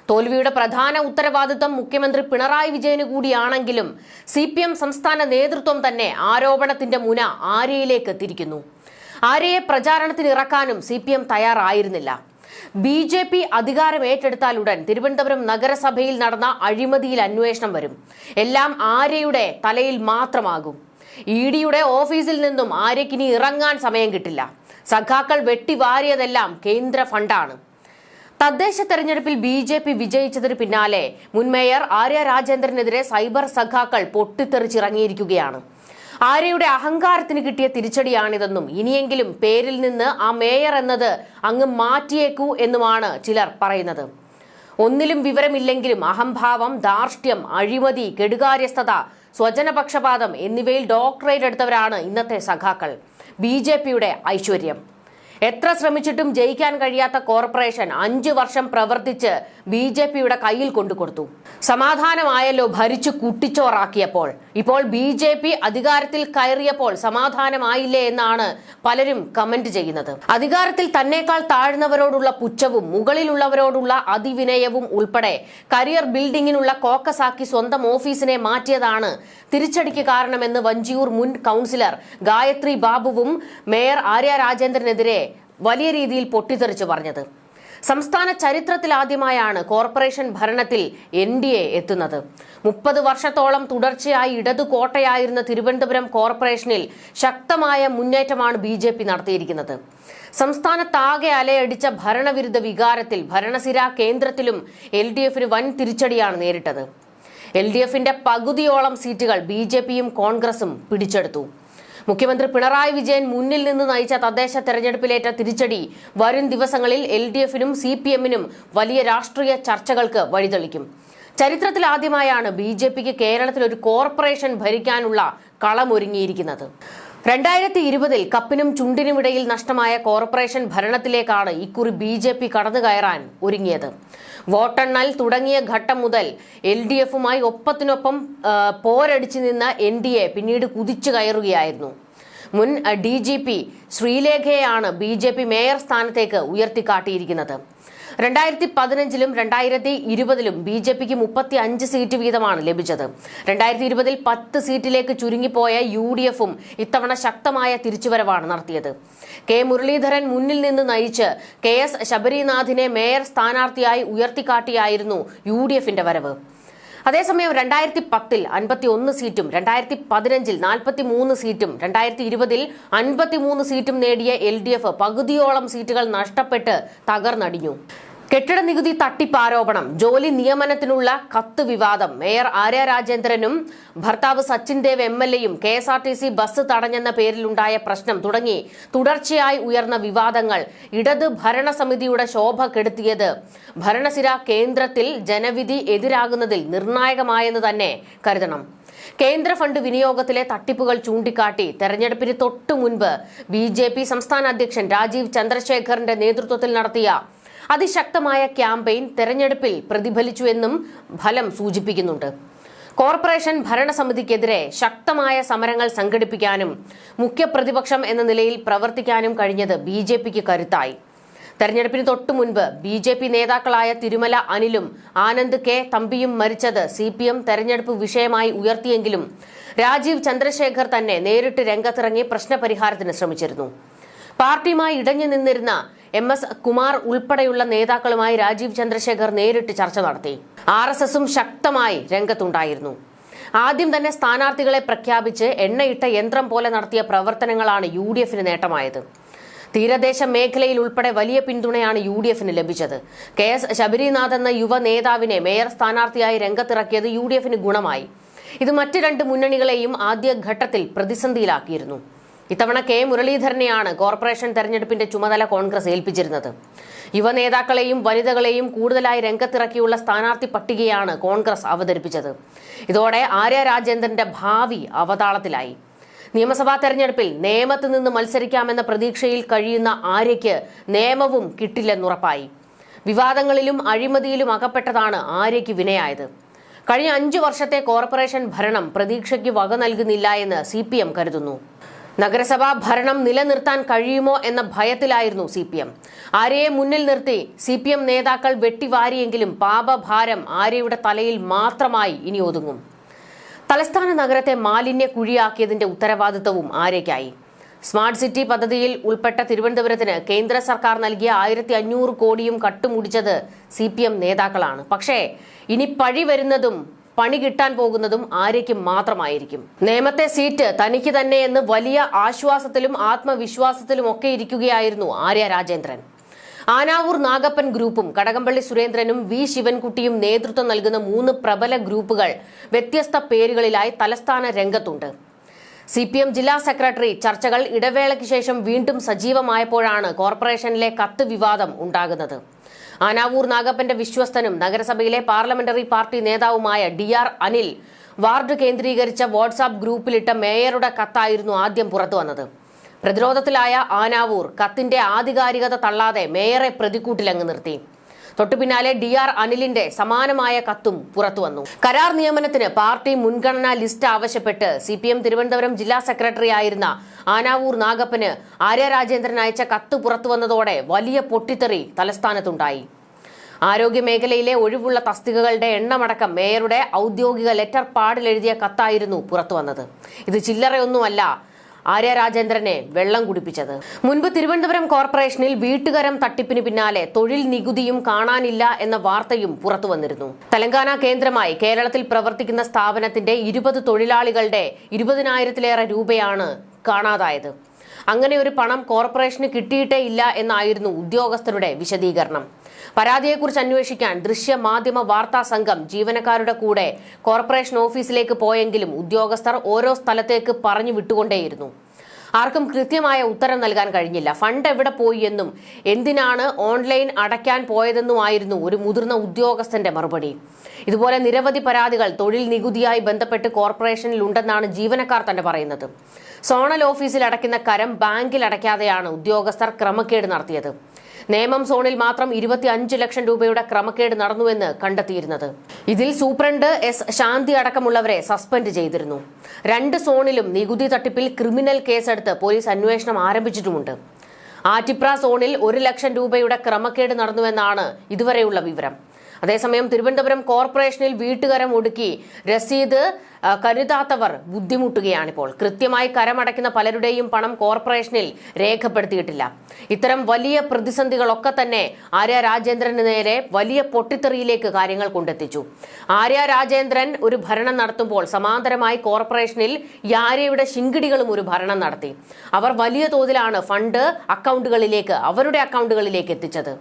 തോൽവിയുടെ പ്രധാന ഉത്തരവാദിത്തം മുഖ്യമന്ത്രി പിണറായി വിജയന് കൂടിയാണെങ്കിലും CPM സംസ്ഥാന നേതൃത്വം തന്നെ ആരോപണത്തിന്റെ മുന ആര്യയിലേക്ക് തിരിക്കുന്നു. ആര്യയെ പ്രചാരണത്തിന് ഇറക്കാനും CPM തയ്യാറായിരുന്നില്ല. BJP അധികാരം ഏറ്റെടുത്താലുടൻ തിരുവനന്തപുരം നഗരസഭയിൽ നടന്ന അഴിമതിയിൽ അന്വേഷണം വരും. എല്ലാം ആര്യയുടെ തലയിൽ മാത്രമാകും. EDയുടെ ഓഫീസിൽ നിന്നും ആര്യക്കിനി ഇറങ്ങാൻ സമയം കിട്ടില്ല. സഖാക്കൾ വെട്ടിവാരിയതെല്ലാം കേന്ദ്ര ഫണ്ടാണ്. തദ്ദേശ തെരഞ്ഞെടുപ്പിൽ BJP വിജയിച്ചതിന് പിന്നാലെ മുൻ മേയർ ആര്യ രാജേന്ദ്രനെതിരെ സൈബർ സഖാക്കൾ പൊട്ടിത്തെറിച്ചിറങ്ങിയിരിക്കുകയാണ്. ആര്യയുടെ അഹങ്കാരത്തിന് കിട്ടിയ തിരിച്ചടിയാണിതെന്നും ഇനിയെങ്കിലും പേരിൽ നിന്ന് ആ മേയർ എന്നത് അങ്ങ് മാറ്റിയേക്കൂ എന്നുമാണ് ചിലർ പറയുന്നത്. ഒന്നിലും വിവരമില്ലെങ്കിലും അഹംഭാവം, ധാർഷ്ട്യം, അഴിമതി, കെടുകാര്യസ്ഥത, സ്വജനപക്ഷപാതം എന്നിവയിൽ ഡോക്ടറേറ്റ് എടുത്തവരാണ് ഇന്നത്തെ സഖാക്കൾ. BJPയുടെ ഐശ്വര്യം. എത്ര ശ്രമിച്ചിട്ടും ജയിക്കാൻ കഴിയാത്ത കോർപ്പറേഷൻ 5 വർഷം പ്രവർത്തിച്ച് BJPയുടെ കയ്യിൽ കൊണ്ടുകൊടുത്തു. സമാധാനമായല്ലോ ഭരിച്ചു കുട്ടിച്ചോറാക്കിയപ്പോൾ. ഇപ്പോൾ BJP അധികാരത്തിൽ കയറിയപ്പോൾ സമാധാനമായില്ലേ എന്നാണ് പലരും കമന്റ് ചെയ്യുന്നത്. അധികാരത്തിൽ തന്നേക്കാൾ താഴ്ന്നവരോടുള്ള പുച്ഛവും മുകളിലുള്ളവരോടുള്ള അതിവിനയവും ഉൾപ്പെടെ കരിയർ ബിൽഡിങ്ങിനുള്ള കോക്കസാക്കി സ്വന്തം ഓഫീസിനെ മാറ്റിയതാണ് തിരിച്ചടിക്ക് കാരണമെന്ന് വഞ്ചിയൂർ മുൻ കൗൺസിലർ ഗായത്രി ബാബുവും മേയർ ആര്യ രാജേന്ദ്രനെതിരെ വലിയ രീതിയിൽ പൊട്ടിത്തെറിച്ചു പറഞ്ഞത്. സംസ്ഥാന ചരിത്രത്തിൽ ആദ്യമായാണ് കോർപ്പറേഷൻ ഭരണത്തിൽ NDA എത്തുന്നത്. 30 വർഷത്തോളം തുടർച്ചയായി ഇടതു കോട്ടയായിരുന്ന തിരുവനന്തപുരം കോർപ്പറേഷനിൽ ശക്തമായ മുന്നേറ്റമാണ് BJP നടത്തിയിരിക്കുന്നത്. സംസ്ഥാനത്താകെ അലയടിച്ച ഭരണവിരുദ്ധ വികാരത്തിൽ ഭരണസിര കേന്ദ്രത്തിലും LDFന് വൻ തിരിച്ചടിയാണ് നേരിട്ടത്. LDFന്റെ പകുതിയോളം സീറ്റുകൾ BJPയും കോൺഗ്രസും പിടിച്ചെടുത്തു. മുഖ്യമന്ത്രി പിണറായി വിജയൻ മുന്നിൽ നിന്ന് നയിച്ച തദ്ദേശ തെരഞ്ഞെടുപ്പിലേറ്റ തിരിച്ചടി വരും ദിവസങ്ങളിൽ LDFനും CPMനും വലിയ രാഷ്ട്രീയ ചർച്ചകൾക്ക് വഴിതെളിക്കും. ചരിത്രത്തിൽ ആദ്യമായാണ് BJPക്ക് കേരളത്തിൽ ഒരു കോർപ്പറേഷൻ ഭരിക്കാനുള്ള കളമൊരുങ്ങിയിരിക്കുന്നത്. 2020 കപ്പിനും ചുണ്ടിനുമിടയിൽ നഷ്ടമായ കോർപ്പറേഷൻ ഭരണത്തിലേക്കാണ് ഇക്കുറി BJP കടന്നു കയറാൻ ഒരുങ്ങിയത്. വോട്ടെണ്ണൽ തുടങ്ങിയ ഘട്ടം മുതൽ LDFുമായി ഒപ്പത്തിനൊപ്പം പോരടിച്ചു നിന്ന NDA പിന്നീട് കുതിച്ചു കയറുകയായിരുന്നു. മുൻ DGP ശ്രീലേഖയെയാണ് BJP മേയർ സ്ഥാനത്തേക്ക് ഉയർത്തിക്കാട്ടിയിരിക്കുന്നത്. 2015ലും 2020ലും BJPക്ക് 35 സീറ്റ് വീതമാണ് ലഭിച്ചത്. 2020ൽ 10 സീറ്റിലേക്ക് ചുരുങ്ങിപ്പോയ UDFും ഇത്തവണ ശക്തമായ തിരിച്ചുവരവാണ് നടത്തിയത്. K മുരളീധരൻ മുന്നിൽ നിന്ന് നയിച്ച് KS ശബരിനാഥിനെ മേയർ സ്ഥാനാർത്ഥിയായി ഉയർത്തിക്കാട്ടിയായിരുന്നു UDFന്റെ വരവ്. അതേസമയം 2010ൽ 51 സീറ്റും 2015ൽ 43 സീറ്റും 2020ൽ 53 സീറ്റും നേടിയ LDF പകുതിയോളം സീറ്റുകൾ നഷ്ടപ്പെട്ട് തകർന്നടിഞ്ഞു. കെട്ടിട നികുതി തട്ടിപ്പാരോപണം, ജോലി നിയമനത്തിനുള്ള കത്ത് വിവാദം, മേയർ ആര്യ രാജേന്ദ്രനും ഭർത്താവ് സച്ചിൻ ദേവ് MLAയും KSRTC ബസ് തടഞ്ഞെന്ന പേരിലുണ്ടായ പ്രശ്നം തുടങ്ങി തുടർച്ചയായി ഉയർന്ന വിവാദങ്ങൾ ഇടത് ഭരണസമിതിയുടെ ശോഭ കെടുത്തിയത് ഭരണസിര കേന്ദ്രത്തിൽ ജനവിധി എതിരാകുന്നതിൽ നിർണായകമായെന്ന് തന്നെ കരുതണം. കേന്ദ്ര ഫണ്ട് വിനിയോഗത്തിലെ തട്ടിപ്പുകൾ ചൂണ്ടിക്കാട്ടി തെരഞ്ഞെടുപ്പിന് തൊട്ടു മുൻപ് BJP സംസ്ഥാന അധ്യക്ഷൻ രാജീവ് ചന്ദ്രശേഖറിന്റെ നേതൃത്വത്തിൽ നടത്തിയ അതിശക്തമായ ക്യാമ്പയിൻ തെരഞ്ഞെടുപ്പിൽ പ്രതിഫലിച്ചുവെന്നും ഫലം സൂചിപ്പിക്കുന്നുണ്ട്. കോർപ്പറേഷൻ ഭരണസമിതിക്കെതിരെ ശക്തമായ സമരങ്ങൾ സംഘടിപ്പിക്കാനും മുഖ്യപ്രതിപക്ഷം എന്ന നിലയിൽ പ്രവർത്തിക്കാനും കഴിഞ്ഞത് BJPക്ക് കരുത്തായി. തെരഞ്ഞെടുപ്പിന് തൊട്ടു മുൻപ് BJP നേതാക്കളായ തിരുമല അനിലും ആനന്ദ് K തമ്പിയും മരിച്ചത് CPM തെരഞ്ഞെടുപ്പ് വിഷയമായി ഉയർത്തിയെങ്കിലും രാജീവ് ചന്ദ്രശേഖർ തന്നെ നേരിട്ട് രംഗത്തിറങ്ങി പ്രശ്നപരിഹാരത്തിന് ശ്രമിച്ചിരുന്നു. പാർട്ടിയുമായി ഇടഞ്ഞു നിന്നിരുന്ന MS കുമാർ ഉൾപ്പെടെയുള്ള നേതാക്കളുമായി രാജീവ് ചന്ദ്രശേഖർ നേരിട്ട് ചർച്ച നടത്തി. RSSും ശക്തമായി രംഗത്തുണ്ടായിരുന്നു. ആദ്യം തന്നെ സ്ഥാനാർത്ഥികളെ പ്രഖ്യാപിച്ച് എണ്ണയിട്ട യന്ത്രം പോലെ നടത്തിയ പ്രവർത്തനങ്ങളാണ് UDFന് നേട്ടമായത്. തീരദേശ മേഖലയിൽ ഉൾപ്പെടെ വലിയ പിന്തുണയാണ് UDFന് ലഭിച്ചത്. KS ശബരിനാഥ് എന്ന യുവ നേതാവിനെ മേയർ സ്ഥാനാർത്ഥിയായി രംഗത്തിറക്കിയത് UDFന് ഗുണമായി. ഇത് മറ്റ് 2 മുന്നണികളെയും ആദ്യഘട്ടത്തിൽ പ്രതിസന്ധിയിലാക്കിയിരുന്നു. ഇത്തവണ K മുരളീധരനെയാണ് കോർപ്പറേഷൻ തെരഞ്ഞെടുപ്പിന്റെ ചുമതല കോൺഗ്രസ് ഏൽപ്പിച്ചിരുന്നത്. യുവ നേതാക്കളെയും വനിതകളെയും കൂടുതലായി രംഗത്തിറക്കിയുള്ള സ്ഥാനാർത്ഥി പട്ടികയാണ് കോൺഗ്രസ് അവതരിപ്പിച്ചത്. ഇതോടെ ആര്യ രാജേന്ദ്രന്റെ ഭാവി അവതാളത്തിലായി. നിയമസഭാ തെരഞ്ഞെടുപ്പിൽ നേമത്ത് നിന്ന് മത്സരിക്കാമെന്ന പ്രതീക്ഷയിൽ കഴിയുന്ന ആര്യയ്ക്ക് നേമവും കിട്ടില്ലെന്നുറപ്പായി. വിവാദങ്ങളിലും അഴിമതിയിലും അകപ്പെട്ടതാണ് ആര്യയ്ക്ക് വിനയായത്. കഴിഞ്ഞ 5 വർഷത്തെ കോർപ്പറേഷൻ ഭരണം പ്രതീക്ഷയ്ക്ക് വക നൽകുന്നില്ല എന്ന് CPM കരുതുന്നു. നഗരസഭാ ഭരണം നിലനിർത്താൻ കഴിയുമോ എന്ന ഭയത്തിലായിരുന്നു CPM. ആര്യയെ മുന്നിൽ നിർത്തി CPM നേതാക്കൾ വെട്ടിവാരിയെങ്കിലും പാപഭാരം ആര്യയുടെ തലയിൽ മാത്രമായി ഇനി ഒതുങ്ങും. തലസ്ഥാന നഗരത്തെ മാലിന്യ കുഴിയാക്കിയതിന്റെ ഉത്തരവാദിത്തവും ആര്യയ്ക്കായി. സ്മാർട്ട് സിറ്റി പദ്ധതിയിൽ ഉൾപ്പെട്ട തിരുവനന്തപുരത്തിന് കേന്ദ്ര സർക്കാർ നൽകിയ 1500 കോടിയും കട്ടുമുടിച്ചത് CPM നേതാക്കളാണ്. പക്ഷേ ഇനി പഴി വരുന്നതും പണി കിട്ടാൻ പോകുന്നതും ആര്യയ്ക്ക് മാത്രമായിരിക്കും. നേമത്തെ സീറ്റ് തനിക്ക് തന്നെയെന്ന് വലിയ ആശ്വാസത്തിലും ആത്മവിശ്വാസത്തിലും ഒക്കെ ഇരിക്കുകയായിരുന്നു ആര്യ രാജേന്ദ്രൻ. ആനാവൂർ നാഗപ്പൻ ഗ്രൂപ്പും കടകംപള്ളി സുരേന്ദ്രനും V ശിവൻകുട്ടിയും നേതൃത്വം നൽകുന്ന 3 പ്രബല ഗ്രൂപ്പുകൾ വ്യത്യസ്ത പേരുകളിലായി തലസ്ഥാന രംഗത്തുണ്ട്. CPM ജില്ലാ സെക്രട്ടറി ചർച്ചകൾ ഇടവേളയ്ക്ക് ശേഷം വീണ്ടും സജീവമായപ്പോഴാണ് കോർപ്പറേഷനിലെ കത്ത് വിവാദം ഉണ്ടാകുന്നത്. ആനാവൂർ നാഗപ്പന്റെ വിശ്വസ്തനും നഗരസഭയിലെ പാർലമെന്ററി പാർട്ടി നേതാവുമായ DR അനിൽ വാർഡ് കേന്ദ്രീകരിച്ച വാട്സാപ്പ് ഗ്രൂപ്പിലിട്ട മേയറുടെ കത്തായിരുന്നു ആദ്യം പുറത്തുവന്നത്. പ്രതിരോധത്തിലായ ആനാവൂർ കത്തിന്റെ ആധികാരികത തള്ളാതെ മേയറെ പ്രതിക്കൂട്ടിലങ്ങ് നിർത്തി. തൊട്ടുപിന്നാലെ DR അനിലിന്റെ സമാനമായ കത്തും പുറത്തുവന്നു. കരാർ നിയമനത്തിന് പാർട്ടി മുൻഗണനാ ലിസ്റ്റ് ആവശ്യപ്പെട്ട് CPM തിരുവനന്തപുരം ജില്ലാ സെക്രട്ടറി ആയിരുന്ന ആനാവൂർ നാഗപ്പന് ആര്യ രാജേന്ദ്രൻ അയച്ച കത്ത് പുറത്തുവന്നതോടെ വലിയ പൊട്ടിത്തെറി തലസ്ഥാനത്തുണ്ടായി. ആരോഗ്യ മേഖലയിലെ ഒഴിവുള്ള തസ്തികകളുടെ എണ്ണമടക്കം മേയറുടെ ഔദ്യോഗിക ലെറ്റർ പാഡിൽ എഴുതിയ കത്തായിരുന്നു പുറത്തുവന്നത്. ഇത് ചില്ലറയൊന്നുമല്ല ആര്യ രാജേന്ദ്രനെ വെള്ളം കുടിപ്പിച്ചത്. മുൻപ് തിരുവനന്തപുരം കോർപ്പറേഷനിൽ വീട്ടുകരം തട്ടിപ്പിന് പിന്നാലെ തൊഴിൽ നികുതിയും കാണാനില്ല എന്ന വാർത്തയും പുറത്തു വന്നിരുന്നു. തെലങ്കാന കേന്ദ്രമായി കേരളത്തിൽ പ്രവർത്തിക്കുന്ന സ്ഥാപനത്തിന്റെ 20 തൊഴിലാളികളുടെ 20,000-ലേറെ രൂപയാണ് കാണാതായത്. അങ്ങനെ ഒരു പണം കോർപ്പറേഷന് കിട്ടിയിട്ടേ ഇല്ല എന്നായിരുന്നു ഉദ്യോഗസ്ഥരുടെ വിശദീകരണം. പരാതിയെക്കുറിച്ച് അന്വേഷിക്കാൻ ദൃശ്യ മാധ്യമ വാർത്താ സംഘം ജീവനക്കാരുടെ കൂടെ കോർപ്പറേഷൻ ഓഫീസിലേക്ക് പോയെങ്കിലും ഉദ്യോഗസ്ഥർ ഓരോ സ്ഥലത്തേക്ക് പറഞ്ഞു വിട്ടുകൊണ്ടേയിരുന്നു. ആർക്കും കൃത്യമായ ഉത്തരം നൽകാൻ കഴിഞ്ഞില്ല. ഫണ്ട് എവിടെ പോയി എന്നും എന്തിനാണ് ഓൺലൈൻ അടയ്ക്കാൻ പോയതെന്നുമായിരുന്നു ഒരു മുതിർന്ന ഉദ്യോഗസ്ഥന്റെ മറുപടി. ഇതുപോലെ നിരവധി പരാതികൾ തൊഴിൽ നികുതിയായി ബന്ധപ്പെട്ട് കോർപ്പറേഷനിൽ ഉണ്ടെന്നാണ് ജീവനക്കാർ തന്നെ പറയുന്നത്. സോണൽ ഓഫീസിൽ അടയ്ക്കുന്ന കരം ബാങ്കിൽ അടയ്ക്കാതെയാണ് ഉദ്യോഗസ്ഥർ ക്രമക്കേട് നടത്തിയത്. നേമം സോണിൽ മാത്രം 25 ലക്ഷം രൂപയുടെ ക്രമക്കേട് നടന്നുവെന്ന് കണ്ടെത്തിയിരുന്നത്. ഇതിൽ സൂപ്രണ്ട് S ശാന്തി അടക്കമുള്ളവരെ സസ്പെൻഡ് ചെയ്തിരുന്നു. 2 സോണിലും നികുതി തട്ടിപ്പിൽ ക്രിമിനൽ കേസെടുത്ത് പോലീസ് അന്വേഷണം ആരംഭിച്ചിട്ടുമുണ്ട്. ആറ്റിപ്ര സോണിൽ 1 ലക്ഷം രൂപയുടെ ക്രമക്കേട് നടന്നുവെന്നാണ് ഇതുവരെയുള്ള വിവരം. അതേസമയം തിരുവനന്തപുരം കോർപ്പറേഷനിൽ വീട്ടുകരം ഒടുക്കി രസീത് കരുതാത്തവർ ബുദ്ധിമുട്ടുകയാണിപ്പോൾ. കൃത്യമായി കരമടയ്ക്കുന്ന പലരുടെയും പണം കോർപ്പറേഷനിൽ രേഖപ്പെടുത്തിയിട്ടില്ല. ഇത്തരം വലിയ പ്രതിസന്ധികളൊക്കെ തന്നെ ആര്യ രാജേന്ദ്രന് നേരെ വലിയ പൊട്ടിത്തെറിയിലേക്ക് കാര്യങ്ങൾ കൊണ്ടെത്തിച്ചു. ആര്യ രാജേന്ദ്രൻ ഒരു ഭരണം നടത്തുമ്പോൾ സമാന്തരമായി കോർപ്പറേഷനിൽ ആര്യയുടെ ശിങ്കിടികളും ഒരു ഭരണം നടത്തി. അവർ വലിയ തോതിലാണ് ഫണ്ട് അവരുടെ അക്കൗണ്ടുകളിലേക്ക് എത്തിച്ചത്.